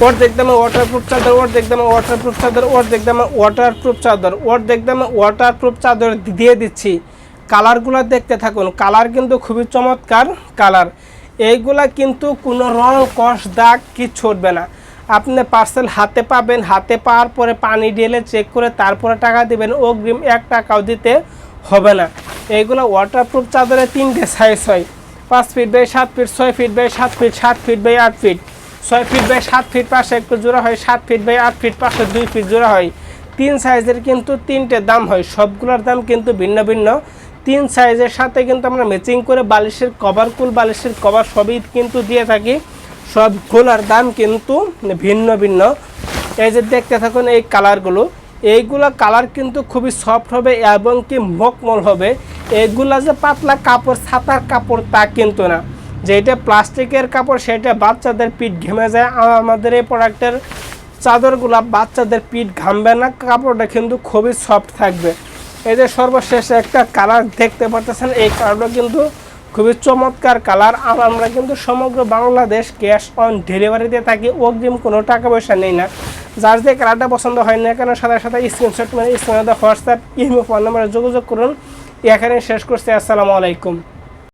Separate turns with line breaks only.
অর্ধেক দামে ওয়াটারপ্রুফ চাদর, অর্ধেক দামে ওয়াটারপ্রুফ চাদর, অর্ধেক দামে ওয়াটারপ্রুফ চাদর, অর্ধেক দামে ওয়াটারপ্রুফ চাদর দিয়ে দিচ্ছি। কালারগুলো দেখতে থাকুন, কালার কিন্তু খুবই চমৎকার কালার। এইগুলা কিন্তু কোনো রং কষ দাগ কিচ্ছু উঠবে না। আপনি পার্সেল হাতে পাবেন, হাতে পাওয়ার পরে পানি ঢেলে চেক করে তারপরে টাকা দেবেন, অগ্রিম 1 টাকাও দিতে হবে না। এইগুলো ওয়াটারপ্রুফ চাদরে 3টে সাইজ হয়, 5 feet by 7 feet, 6 feet by 7 feet, 7 feet by 8 feet, 6 feet by 7 feet পাশে একটু জোড়া হয়, 7 ফিট বাই 8 ফিট পাশে 2 ফিট জোড়া হয়। 3 সাইজের কিন্তু 3টে দাম হয়, সবগুলোর দাম কিন্তু ভিন্ন ভিন্ন। 3 সাইজের সাথে কিন্তু আমরা ম্যাচিং করে বালিশের কভার, কুল বালিশের কভার সবই কিন্তু দিয়ে থাকি। সবগুলোর দাম কিন্তু ভিন্ন ভিন্ন। এই যে দেখতে থাকুন এই কালারগুলো, এইগুলো কালার কিন্তু খুবই সফট হবে এবং কি মকমল হবে। এইগুলা যে পাতলা কাপড়, ছাতার কাপড় তা কিন্তু না। যেটা প্লাস্টিকের কাপড় সেটা বাচ্চাদের পিঠ ঘেমে যায়। আমাদের এই প্রোডাক্টের চাদরগুলা বাচ্চাদের পিঠ ঘামবে না, কাপড়টা কিন্তু খুবই সফট থাকবে। এই যে সর্বশেষ একটা কালার দেখতে পাচ্ছেন, এই কালারটা কিন্তু খুবই চমৎকার কালার। আর আমরা কিন্তু সমগ্র বাংলাদেশ ক্যাশ অন ডেলিভারিতে থাকি, অগ্রিম কোনো টাকা পয়সা নেই না। যার যে কালারটা পছন্দ হয় না কেন সাথে সাথে স্ক্রিনশট মানে স্ক্রিনে হোয়াটসঅ্যাপ ইমো ফোন নাম্বারে যোগাযোগ করুন। এখানে শেষ করছি, আসসালামু আলাইকুম।